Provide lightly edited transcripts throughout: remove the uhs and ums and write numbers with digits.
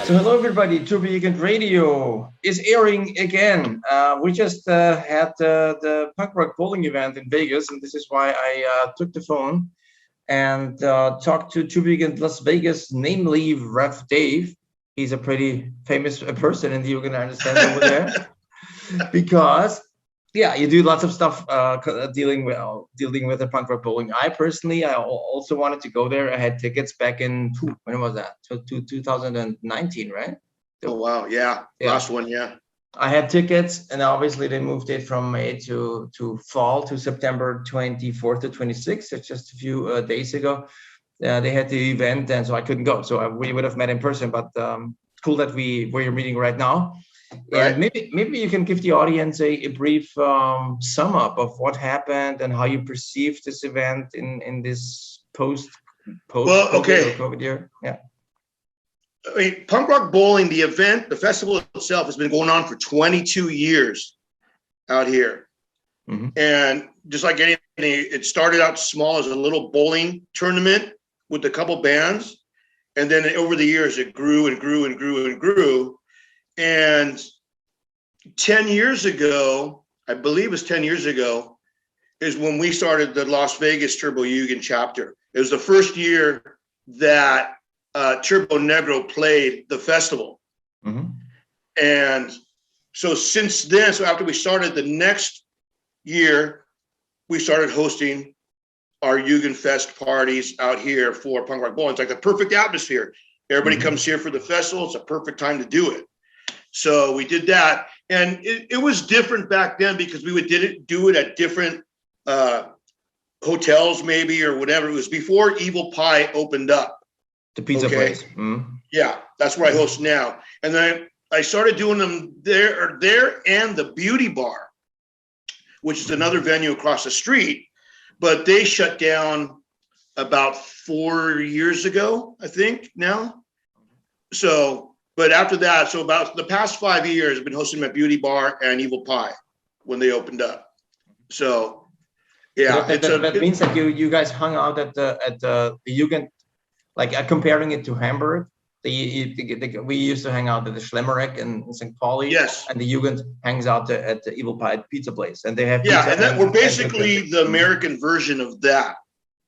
So hello everybody, To Be Weekend Radio is airing again. We just had the punk rock bowling event in Vegas, and this is why I took the phone and talked to Be Weekend Las Vegas, namely Rev Dave. He's a pretty famous person in the Yugen, I understand, over there. Because yeah, you do lots of stuff dealing with the punk rock bowling. I also wanted to go there. I had tickets back in when was that? 2019, right? Oh wow, yeah. Last one, yeah. I had tickets, and obviously they moved it from May to fall to September 24th to 26th. So just a few days ago, they had the event, and so I couldn't go. So we would have met in person, but cool that we're meeting right now. Right. And maybe you can give the audience a brief sum up of what happened and how you perceive this event in this post COVID year. Yeah. I mean, punk rock bowling, the event, the festival itself has been going on for 22 years out here. Mm-hmm. And just like anything, it started out small as a little bowling tournament with a couple bands. And then over the years, it grew and grew and grew and grew. And 10 years ago, I believe it was 10 years ago, is when we started the Las Vegas Turbo Yugen chapter. It was the first year that Turbo Negro played the festival. Mm-hmm. And so since then, so after we started the next year, we started hosting our Yugen Fest parties out here for punk rock bowling. It's like the perfect atmosphere. Everybody mm-hmm. comes here for the festival. It's a perfect time to do it. So we did that, and it was different back then because we do it at different hotels, maybe, or whatever. It was before Evil Pie opened up. The pizza place. Mm-hmm. Yeah, that's where I host now. And then I started doing them there and the Beauty Bar, which is another venue across the street, but they shut down about 4 years ago, I think now. So. But after that, so about the past 5 years, I've been hosting my Beauty Bar and Evil Pie when they opened up. So, yeah, that means that you guys hung out at the Jugend, like comparing it to Hamburg. We used to hang out at the Schlemmerek in St. Pauli. Yes, and the Jugend hangs out at the Evil Pie pizza place, and they have we're basically the American version of that.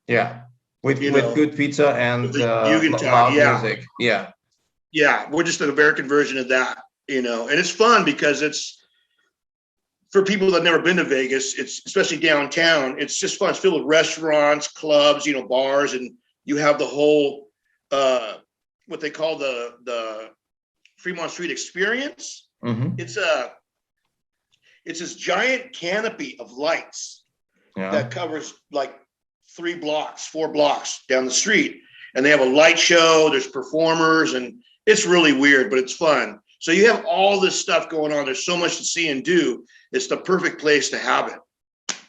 Yeah, with good pizza and loud music. Yeah. Yeah, we're just an American version of that, and it's fun because it's for people that never been to Vegas. It's especially downtown. It's just fun. It's filled with restaurants, clubs, bars, and you have the whole what they call the Fremont Street experience. Mm-hmm. It's this giant canopy of lights that covers like 4 blocks down the street, and they have a light show. There's performers and it's really weird, but it's fun. So you have all this stuff going on. There's so much to see and do. It's the perfect place to have it.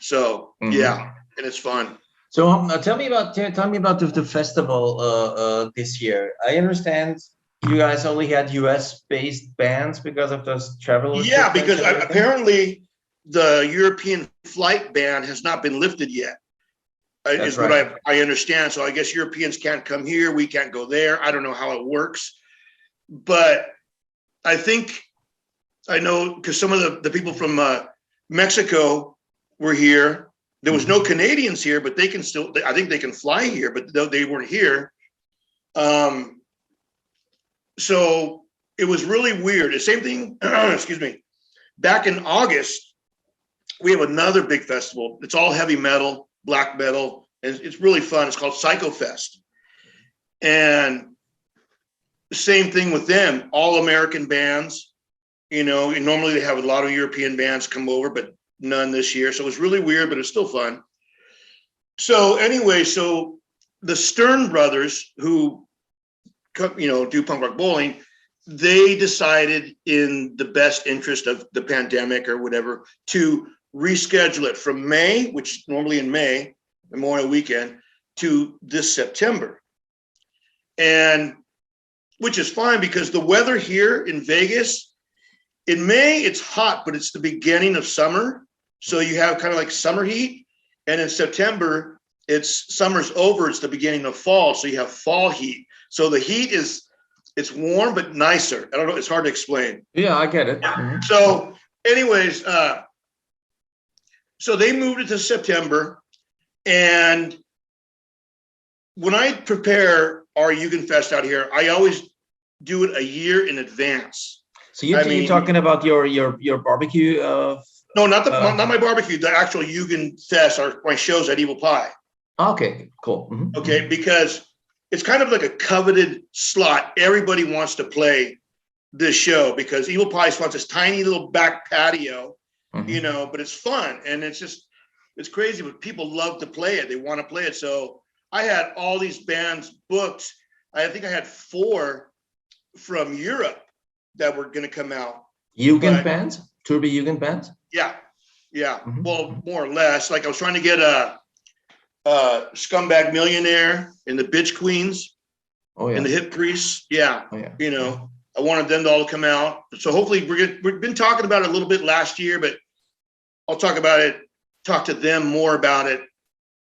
So yeah, and it's fun. So tell me about the festival this year. I understand you guys only had US-based bands because of those travel. Yeah, because apparently the European flight ban has not been lifted yet. Is right. What I understand. So I guess Europeans can't come here. We can't go there. I don't know how it works. But I know because some of the people from Mexico were here. There was no Canadians here, but I think they can fly here, but they weren't here. So it was really weird. The same thing, excuse me, back in August, we have another big festival. It's all heavy metal, black metal, and it's really fun. It's called Psycho Fest. And same thing with them, all American bands, and normally they have a lot of European bands come over, but none this year. So it was really weird, but it's still fun. So anyway, so the Stern brothers who, do punk rock bowling, they decided in the best interest of the pandemic or whatever to reschedule it from May, which normally in May, Memorial Weekend, to this September. And which is fine because the weather here in Vegas, in May, it's hot, but it's the beginning of summer. So you have kind of like summer heat. And in September, summer's over. It's the beginning of fall. So you have fall heat. So the heat is It's warm, but nicer. I don't know. It's hard to explain. Yeah, I get it. So anyways, so they moved it to September. And when I prepare our Jugendfest out here, I always do it a year in advance. So you're talking about your barbecue? No, not my barbecue. The actual Jugendfest are my shows at Evil Pie. Okay, cool. Okay, because it's kind of like a coveted slot. Everybody wants to play this show because Evil Pie wants this tiny little back patio, but it's fun and it's crazy. But people love to play it. They want to play it. So I had all these bands booked. I think I had 4 from Europe that were going to come out. Jugend bands? Turbo Jugend bands? Yeah. Well, more or less. Like I was trying to get a Scumbag Millionaire and the Bitch Queens and the Hip Priests. Yeah. I wanted them to all come out. So hopefully we've been talking about it a little bit last year, but I'll talk to them more about it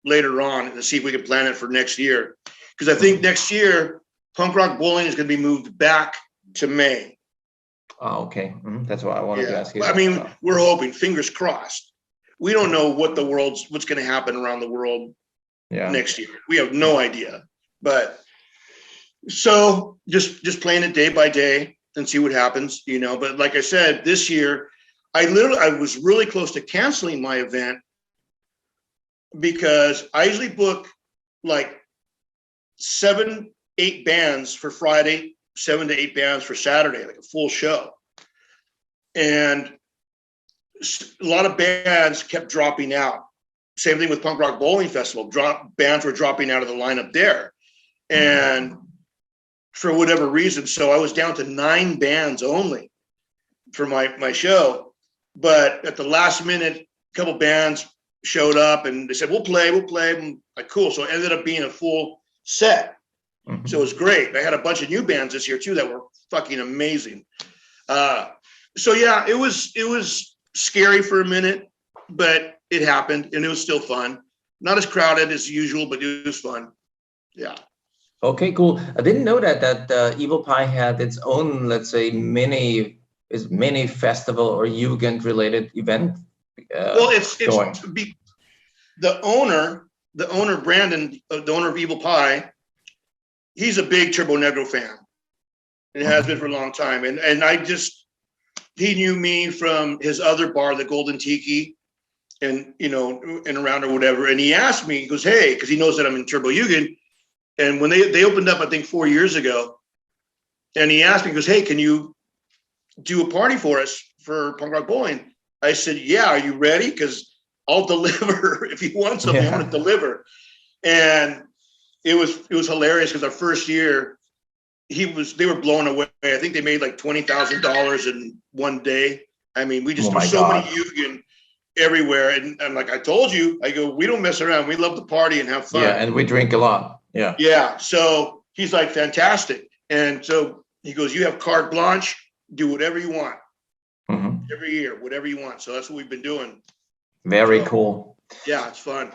later on to see if we can plan it for next year. Because I think next year, Punk Rock Bowling is going to be moved back to May. Oh, okay. That's what I wanted to ask you. I mean, we're hoping, fingers crossed. We don't know what's going to happen around the world next year. We have no idea. But so just playing it day by day and see what happens, But like I said, this year, I was really close to canceling my event because I usually book like 7-8 bands for Friday, 7 to 8 bands for Saturday, like a full show. And a lot of bands kept dropping out. Same thing with Punk Rock Bowling Festival. Bands were dropping out of the lineup there. And for whatever reason, so I was down to 9 bands only for my show. But at the last minute, a couple bands showed up and they said, we'll play. I'm like, cool. So it ended up being a full set. So it was great. I had a bunch of new bands this year too that were fucking amazing. So yeah, it was scary for a minute, but it happened and it was still fun. Not as crowded as usual, but it was fun. Yeah. Okay, cool. I didn't know that Evil Pie had its own, let's say, mini festival or Jugend related event. Well, it's the owner Brandon, the owner of Evil Pie. He's a big Turbo Negro fan and has been for a long time. And he knew me from his other bar, the Golden Tiki, and around or whatever. And he asked me, he goes, hey, because he knows that I'm in Turbo Jugend. And when they opened up, I think 4 years ago, and he asked me, he goes, hey, can you do a party for us for Punk Rock Bowling? I said, yeah, are you ready? Because I'll deliver. If you want something, I'm going to deliver. And it was hilarious because our first year, they were blown away. I think they made like $20,000 in one day. I mean, we just many Jugend everywhere. And like I told you, I go, we don't mess around. We love to party and have fun. Yeah, and we drink a lot. Yeah. Yeah. So he's like, fantastic. And so he goes, you have carte blanche, do whatever you want. Every year, whatever you want. So that's what we've been doing. Very cool. Yeah, it's fun.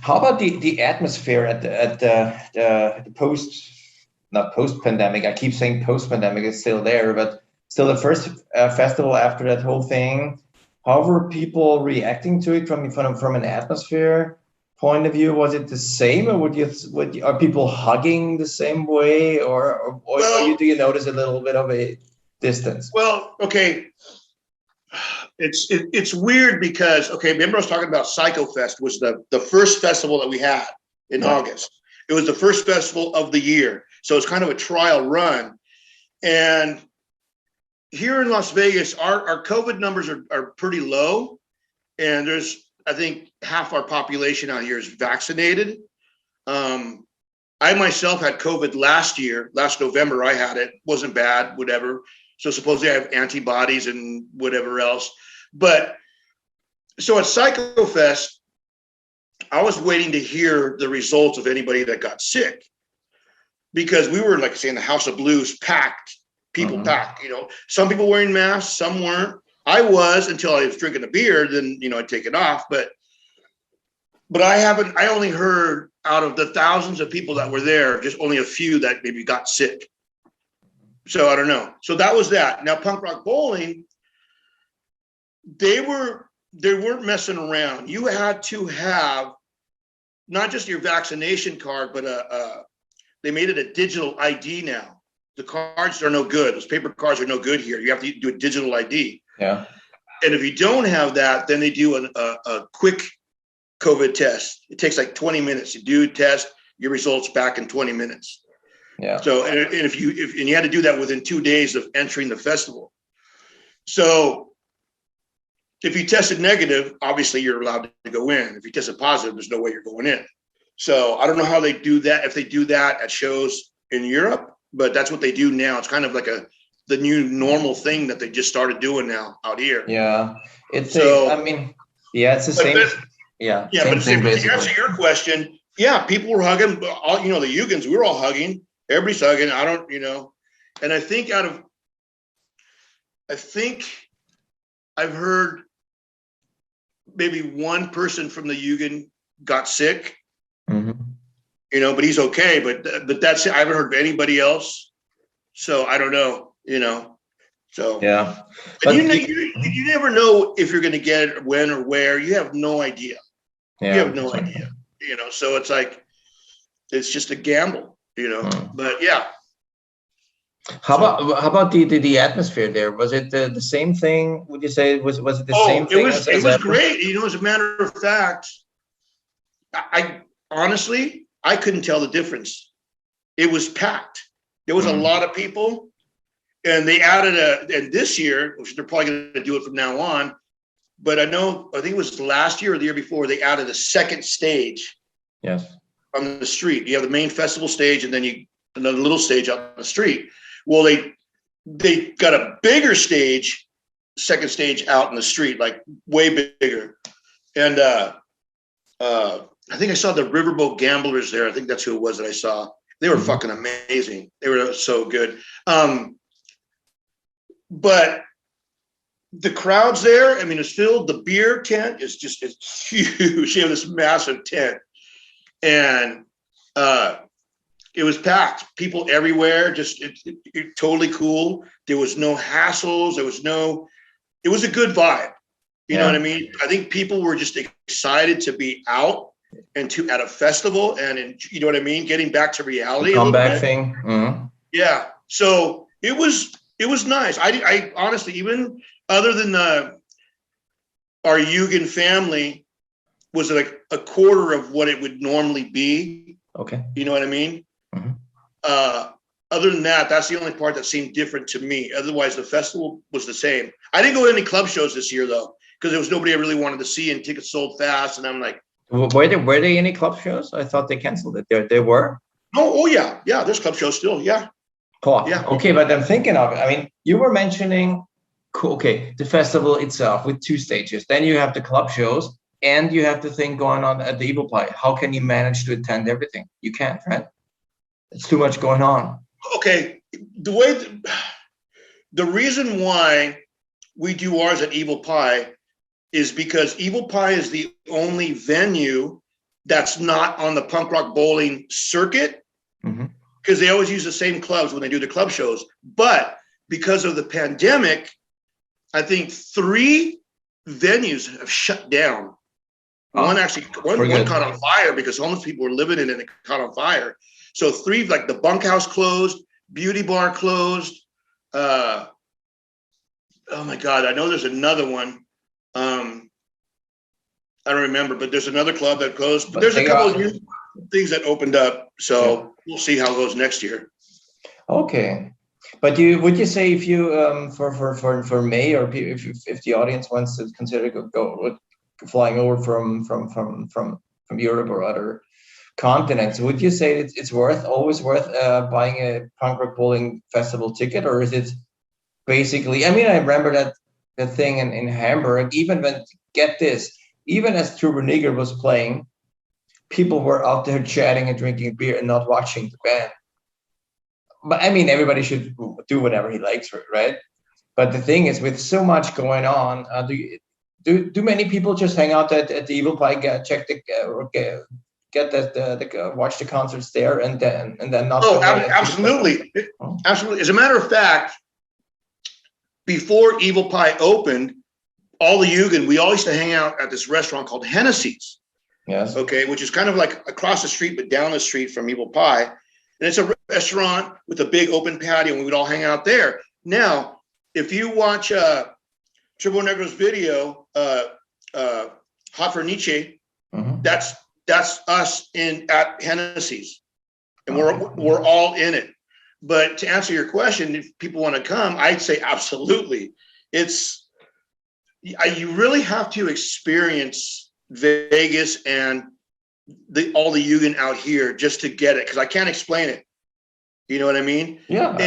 How about the atmosphere at the post pandemic? I keep saying post pandemic is still there, but still the first festival after that whole thing. How were people reacting to it from an atmosphere point of view? Was it the same, or are people hugging the same way, or do you notice a little bit of a distance? Well, okay. It's weird because, remember I was talking about Psycho Fest was the first festival that we had in August. It was the first festival of the year. So it's kind of a trial run. And here in Las Vegas, our COVID numbers are pretty low. And there's, I think, half our population out here is vaccinated. I myself had COVID last November. I had it, wasn't bad, whatever. So supposedly I have antibodies and whatever else. But so at Psycho Fest, I was waiting to hear the results of anybody that got sick, because we were, like I say, in the House of Blues, packed, people packed, some people wearing masks, some weren't. I was, until I was drinking a beer, then, I'd take it off. But I only heard out of the thousands of people that were there, just only a few that maybe got sick. So I don't know. So that was that. Now punk rock bowling, they weren't messing around. You had to have not just your vaccination card, but they made it a digital ID now. The cards are no good. Those paper cards are no good here. You have to do a digital ID. Yeah. And if you don't have that, then they do a quick COVID test. It takes like 20 minutes. You do a test, your results back in 20 minutes. Yeah. So, and if you had to do that within 2 days of entering the festival. So if you tested negative, obviously you're allowed to go in. If you tested positive, there's no way you're going in. So I don't know how they do that, if they do that at shows in Europe, but that's what they do now. It's kind of like the new normal thing that they just started doing now out here. Yeah. It's So, it's the same. Yeah, same but thing, to basically. answer your question, yeah, people were hugging. All, the Hugans, we were all hugging. Everybody's hugging. I don't, and I think I've heard maybe one person from the Hugan got sick, Mm-hmm. but he's okay. But that's it. I haven't heard of anybody else. So I don't know, So Yeah. But you never know if you're going to get it, when or where. You have no idea. Yeah. You have no idea. So it's like, it's just a gamble, But yeah. How about the atmosphere there? Was it the same thing? Would you say was it the same thing? It was great. As a matter of fact, I honestly, I couldn't tell the difference. It was packed. There was a lot of people, and they added and this year, which they're probably going to do it from now on, but I think it was last year or the year before, they added a second stage. Yes. On the street. You have the main festival stage, and then another little stage out on the street. Well, they got a bigger stage, second stage out in the street, like way bigger. And I think I saw the Riverboat Gamblers there. I think that's who it was that I saw. They were fucking amazing. They were so good. But the crowds there, it's filled. The beer tent is it's huge. You have this massive tent. And it was packed. People everywhere. Just it totally cool. There was no hassles. It was a good vibe. You know what I mean? I think people were just excited to be out and at a festival, and you know what I mean? Getting back to reality. Comeback thing. Mm-hmm. Yeah. So it was nice. I honestly, even other than our Hugan family, was like a quarter of what it would normally be. Okay. You know what I mean? Mm-hmm. Other than that, that's the only part that seemed different to me. Otherwise, the festival was the same. I didn't go to any club shows this year, though, because there was nobody I really wanted to see, and tickets sold fast. And I'm like, were there any club shows? I thought they canceled it. There were? Oh yeah. There's club shows still. Yeah. Cool. Yeah. Okay, but I'm thinking of it. You were mentioning, the festival itself with 2 stages. Then you have the club shows, and you have the thing going on at the Evil Pie. How can you manage to attend everything? You can't, right? It's too much going on. Okay. The reason why we do ours at Evil Pie is because Evil Pie is the only venue that's not on the punk rock bowling circuit, because they always use the same clubs when they do the club shows. But because of the pandemic, I think 3 venues have shut down. One caught on fire because homeless people were living in it and it caught on fire. So 3, like the bunkhouse closed, Beauty Bar closed. Oh my God, I know there's another one. I don't remember, but there's another club that closed. But there's a couple of new things that opened up. So we'll see how it goes next year. Okay. But would you say if you for May, or if the audience wants to consider flying over from Europe or other continents, would you say it's always worth buying a punk rock bowling festival ticket, or is it basically? I remember that thing in Hamburg. Even as Trubernigger was playing, people were out there chatting and drinking beer and not watching the band. But everybody should do whatever he likes, right? But the thing is, with so much going on, do many people just hang out at the Evil Pie, check get the watch the concerts there and then not. Oh, absolutely, absolutely. As a matter of fact, before Evil Pie opened, all the Yugen, we all used to hang out at this restaurant called Hennessy's. Yes. Okay, which is kind of like across the street, but down the street from Evil Pie. And it's a restaurant with a big open patio, and we would all hang out there. Now, if you watch Triple Negro's video, Hot for Nietzsche, that's us at Hennessy's, and we're all in it. But to answer your question, if people want to come, I'd say absolutely. You really have to experience Vegas and all the Yugen out here just to get it, because I can't explain it. You know what I mean? Yeah.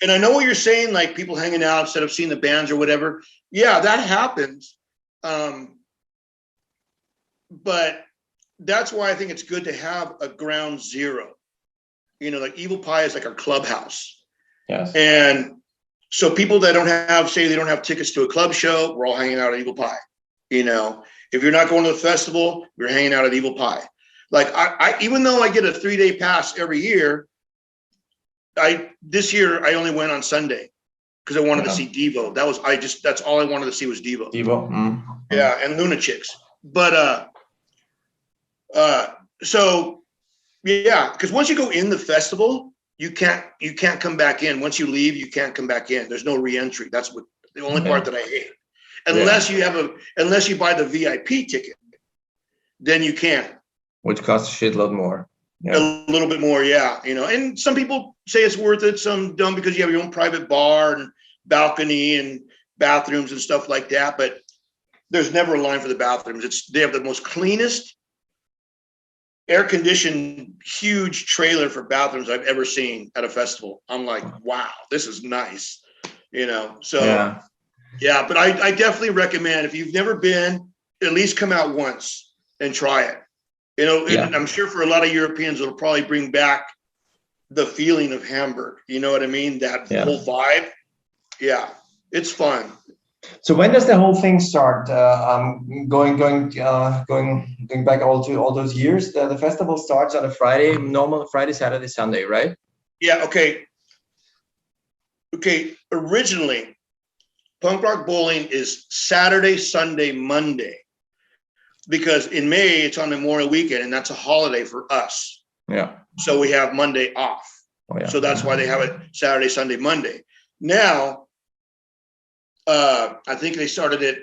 And I know what you're saying, like people hanging out instead of seeing the bands or whatever. Yeah, that happens. But that's why I think it's good to have a ground zero. You know, like Evil Pie is like our clubhouse. Yes. And so people that don't have tickets to a club show, we're all hanging out at Evil Pie. You know, if you're not going to the festival, you're hanging out at Evil Pie. Like I even though I get a 3-day pass every year, this year I only went on Sunday because I wanted to see Devo. That's all I wanted to see was Devo. Yeah, and Lunatics. But so yeah, because once you go in the festival, you can't come back in. Once you leave, you can't come back in. There's no re-entry. That's the only part that I hate. Unless you buy the VIP ticket, then you can. Which costs a shitload more. Yeah. A little bit more, yeah. You know, and some people say it's worth it, some don't, because you have your own private bar and balcony and bathrooms and stuff like that. But there's never a line for the bathrooms. They have the most cleanest, air-conditioned, huge trailer for bathrooms I've ever seen at a festival. I'm like, wow, this is nice. You know, so yeah, but I definitely recommend, if you've never been, at least come out once and try it. You know, and I'm sure for a lot of Europeans, it'll probably bring back the feeling of Hamburg. You know what I mean? That whole vibe. Yeah, it's fun. So when does the whole thing start? Going back all those years. The festival starts on a Friday, normal Friday, Saturday, Sunday, right? Yeah. Okay. Originally, Punk Rock Bowling is Saturday, Sunday, Monday. Because in May, it's on Memorial Weekend, and that's a holiday for us. Yeah. So we have Monday off. Oh, yeah. So that's why they have it Saturday, Sunday, Monday. Now, I think they started it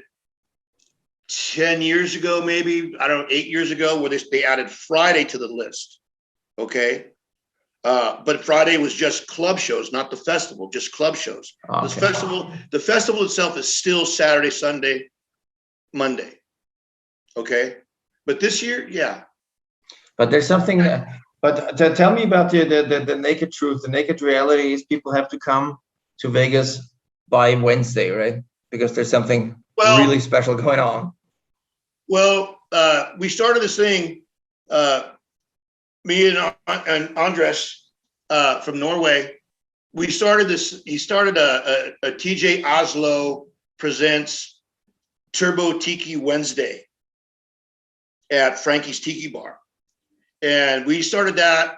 10 years ago, maybe, 8 years ago, where they added Friday to the list. Okay. But Friday was just club shows, not the festival, just club shows. Okay. The festival itself is still Saturday, Sunday, Monday. Okay, but this year, yeah. But there's something. But tell me about the naked truth. The naked reality is people have to come to Vegas by Wednesday, right? Because there's something really special going on. Well, we started this thing. Me and Andres from Norway. We started this. He started a TJ Oslo presents Turbo Tiki Wednesday at Frankie's Tiki Bar. And we started that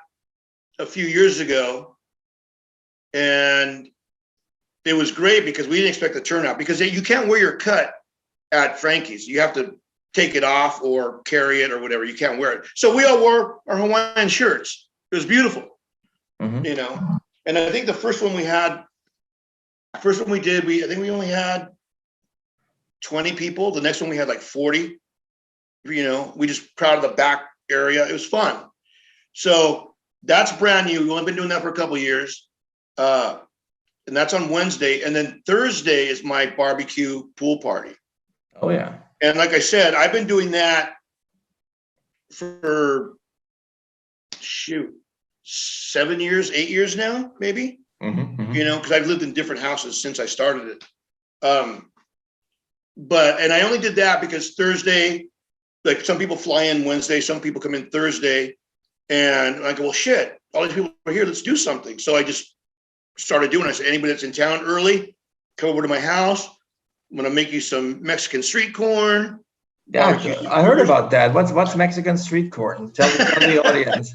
a few years ago. And it was great because we didn't expect the turnout, because you can't wear your cut at Frankie's. You have to take it off or carry it or whatever. You can't wear it. So we all wore our Hawaiian shirts. It was beautiful, you know. And I think the first one we did, I think we only had 20 people. The next one we had like 40. You know, we just crowded the back area. It was fun. So that's brand new. We've only been doing that for a couple of years. And that's on Wednesday. And then Thursday is my barbecue pool party. Oh, yeah. And like I said, I've been doing that for 7 years, 8 years now, maybe. You know, because I've lived in different houses since I started it. And I only did that because Thursday, like some people fly in Wednesday, some people come in Thursday, and I go, well, shit, all these people are here. Let's do something. So I just started doing it. I said, anybody that's in town early, come over to my house. I'm going to make you some Mexican street corn. Yeah, barbecue. I heard about that. What's Mexican street corn? Tell the audience.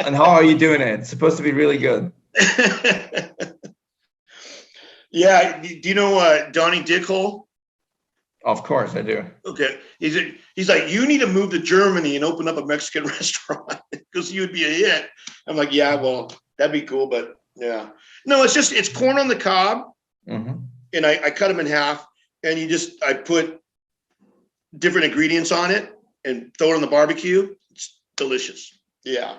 And how are you doing it? It's supposed to be really good. Yeah. Do you know Donnie Dickhole? Of course I do. Okay. He's like, you need to move to Germany and open up a Mexican restaurant because you would be a hit. I'm like, yeah, well, that'd be cool, but yeah. No, it's corn on the cob, and I cut them in half, and I put different ingredients on it and throw it on the barbecue. It's delicious. Yeah.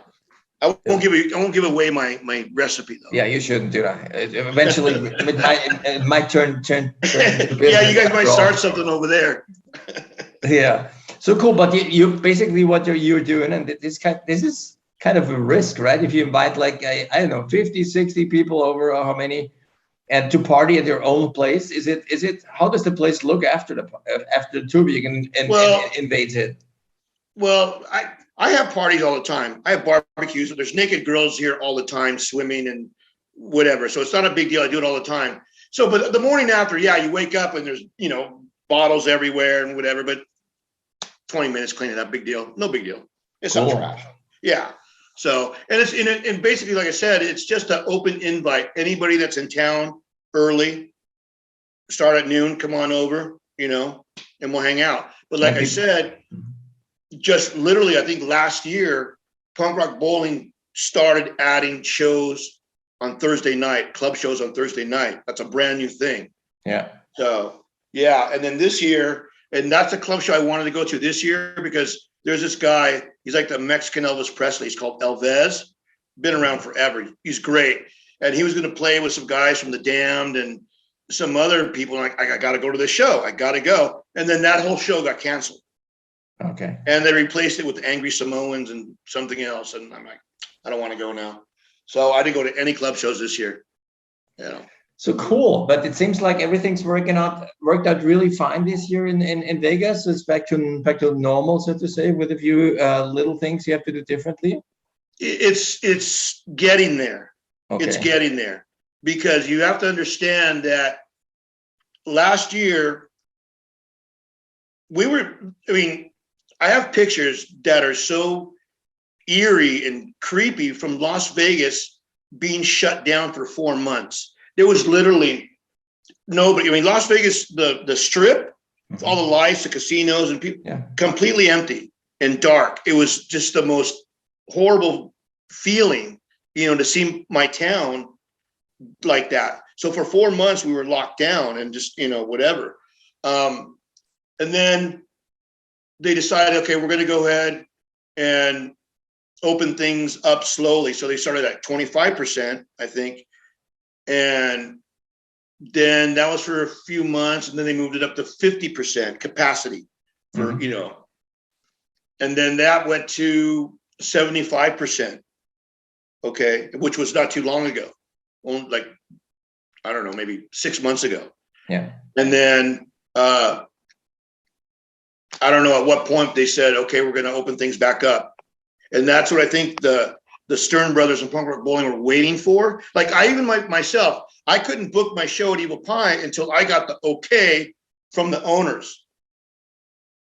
I won't give away my recipe though. Yeah, you shouldn't do that. Eventually, it might turn into business. Yeah, you guys might start something over there. Yeah, so cool. But you basically what you're doing, and this is kind of a risk, right? If you invite like I don't know 50, 60 people over, or how many, and to party at their own place, is it? How does the place look after the tour and invades it? Well, I have parties all the time. I have barbecues. There's naked girls here all the time, swimming and whatever. So it's not a big deal. I do it all the time. So, but the morning after, yeah, you wake up and there's, bottles everywhere and whatever, but 20 minutes cleaning up, big deal. No big deal. It's not trash. Yeah. So, and basically, like I said, it's just an open invite. Anybody that's in town early, start at noon, come on over, and we'll hang out. But like I said, just literally, I think last year, Punk Rock Bowling started adding shows on Thursday night, club shows on Thursday night. That's a brand new thing. Yeah. So, yeah. And then this year, and that's a club show I wanted to go to this year because there's this guy, he's like the Mexican Elvis Presley. He's called Elvez. Been around forever. He's great. And he was going to play with some guys from The Damned and some other people. Like, I got to go to this show. I got to go. And then that whole show got canceled. Okay. And they replaced it with Angry Samoans and something else. And I'm like, I don't want to go now. So I didn't go to any club shows this year. So cool. But it seems like everything's worked out really fine this year in Vegas. So it's back to normal, so to say, with a few little things you have to do differently. It's getting there. Okay. It's getting there because you have to understand that last year I have pictures that are so eerie and creepy from Las Vegas being shut down for 4 months. There was literally nobody. Las Vegas, the strip, all the lights, the casinos, and people completely empty and dark. It was just the most horrible feeling, to see my town like that. So for 4 months we were locked down and just, whatever. And then they decided, okay, we're going to go ahead and open things up slowly. So they started at 25%, I think. And then that was for a few months. And then they moved it up to 50% capacity for, and then that went to 75%. Okay. Which was not too long ago. Only like, I don't know, maybe 6 months ago. Yeah. And then, I don't know at what point they said, okay, we're going to open things back up. And that's what I think the Stern Brothers and Punk Rock Bowling were waiting for. Like I even myself, I couldn't book my show at Evil Pie until I got the okay from the owners,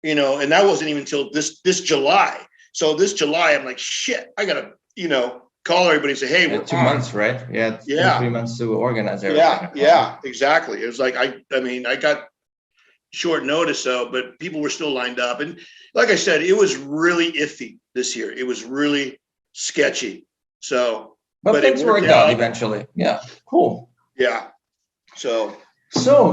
and that wasn't even until this July. So this July, I'm like, shit, I got to, call everybody and say, hey, we're 2 months, right? Yeah. 3 months to organize everything. Yeah, exactly. It was like, I got short notice, but people were still lined up. And like I said, it was really iffy this year. It was really sketchy. So, but things worked out eventually. Yeah. Cool. Yeah. So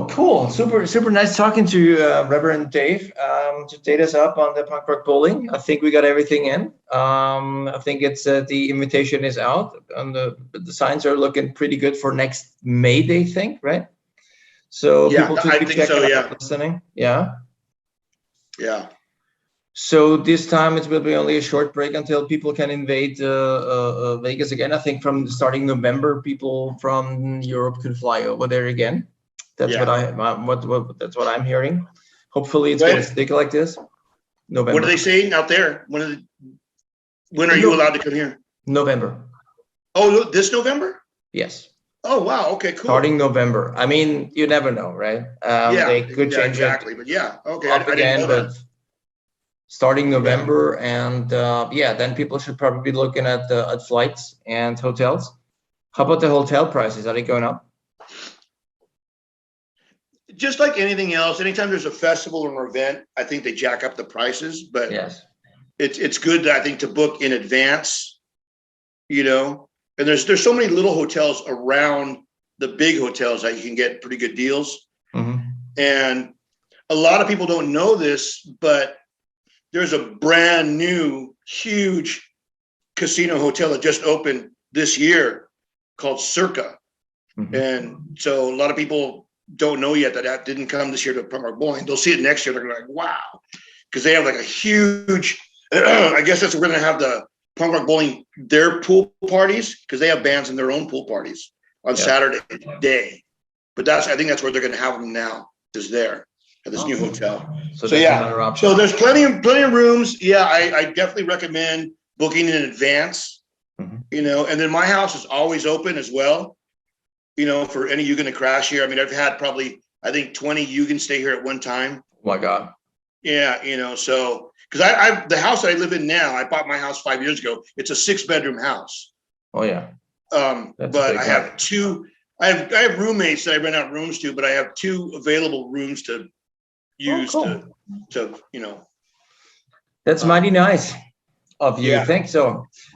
cool. Super nice talking to you, Reverend Dave, to date us up on the Punk Rock Bowling. I think we got everything in. I think it's the invitation is out and the signs are looking pretty good for next May, they think, right? So people should be checking out, listening. Yeah. Yeah. So this time it will be only a short break until people can invade Vegas again. I think from starting November, people from Europe could fly over there again. That's that's what I'm hearing. Hopefully it's going to stick like this. November. What are they saying out there? When are you allowed to come here? November. Oh, this November? Yes. Oh, wow. Okay, cool. Starting November. I mean, you never know, right? They could change exactly. But yeah, okay. Up again, but starting November, and then people should probably be looking at flights and hotels. How about the hotel prices? Are they going up? Just like anything else, anytime there's a festival or an event, I think they jack up the prices. But yes, it's good, I think, to book in advance. And there's so many little hotels around the big hotels that you can get pretty good deals. Mm-hmm. And a lot of people don't know this, but there's a brand new, huge casino hotel that just opened this year called Circa. Mm-hmm. And so a lot of people don't know yet that didn't come this year to Punk Rock Bowling. They'll see it next year. They're going to be like, wow. Because they have like a huge, I guess that's where we're going to have the Punk Rock Bowling, their pool parties, because they have bands in their own pool parties on Saturday day. But I think that's where they're going to have them now, is there at this new hotel. So there's plenty of rooms. Yeah, I definitely recommend booking in advance. Mm-hmm. And then my house is always open as well. For any Yugon to crash here. I mean, I've had probably, I think 20 Yugon stay here at one time. Oh my God. Yeah, so because the house that I live in now, I bought my house 5 years ago. It's a 6-bedroom house. Oh yeah. But I have two. I have roommates that I rent out rooms to, but I have 2 available rooms to use to. That's mighty nice of you. Yeah.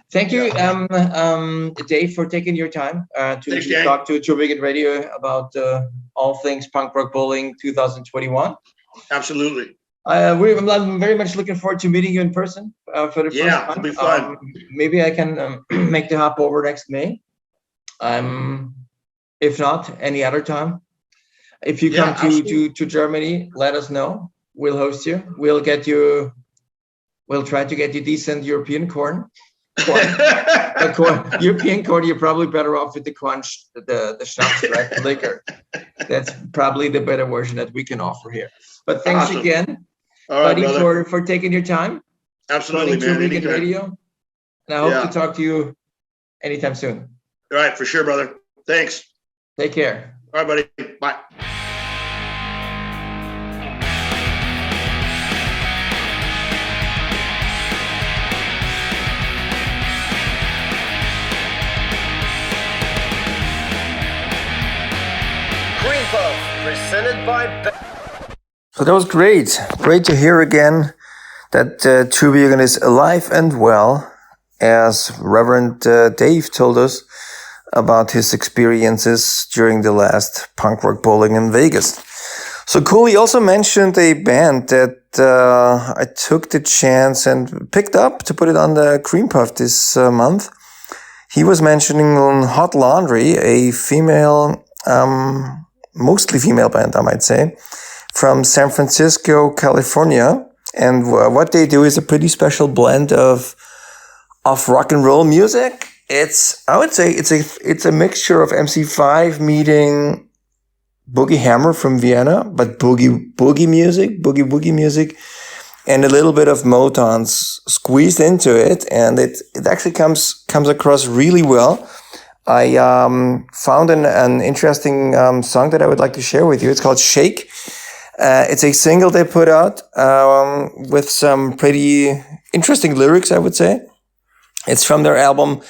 Thank you, Dave, for taking your time to talk to True Weekend Radio about all things Punk Rock Bowling 2021. Absolutely. I'm very much looking forward to meeting you in person for the first time. It'll be fun. Maybe I can make the hop over next May. If not, any other time. If you come to Germany, let us know. We'll host you. We'll try to get you decent European corn. European corn, you're probably better off with the schnapps, right? The liquor. That's probably the better version that we can offer here. But thanks again, buddy, for taking your time. Absolutely, man. Weekend Radio. And I hope to talk to you anytime soon. All right, for sure, brother. Thanks. Take care. All right, buddy. Bye. Presented by. So that was great. Great to hear again that True Vegan is alive and well, as Reverend Dave told us about his experiences during the last Punk Rock Bowling in Vegas. So cool. He also mentioned a band that I took the chance and picked up to put it on the Cream Puff this month. He was mentioning Hot Laundry, a female, mostly female band, I might say, from San Francisco, California. And what they do is a pretty special blend of rock and roll music. I would say it's a mixture of MC5 meeting Boogie Hammer from Vienna, but boogie music, and a little bit of Motown's squeezed into it, and it actually comes across really well. I found an interesting song that I would like to share with you. It's called Shake. It's a single they put out with some pretty interesting lyrics, I would say. It's from their album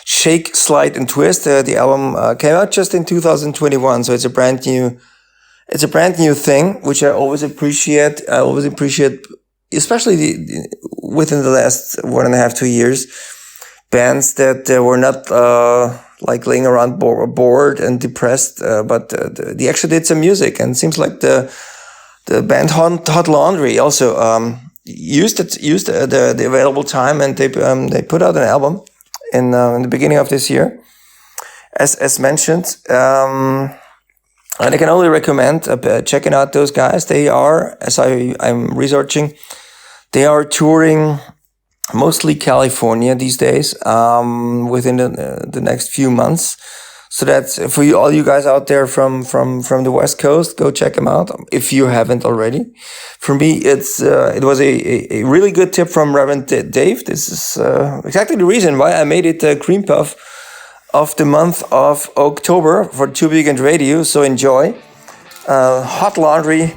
Shake, Slide, and Twist. The album came out just in 2021, so it's a brand new thing, which I always appreciate. Especially within the last 1.5, 2 years, bands that were not like laying around bored and depressed, but they actually did some music. And it seems like the band Hot Laundry also used the available time, and they put out an album in the beginning of this year, as mentioned. And I can only recommend checking out those guys. They are, as I'm researching, they are touring mostly California these days, within the next few months. So that's for all you guys out there from the West Coast. Go check them out if you haven't already. For me, it was a really good tip from Reverend Dave. This is exactly the reason why I made it Cream Puff of the month of October for True Vegan Radio. So enjoy Hot Laundry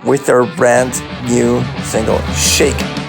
with their brand new single, Shake.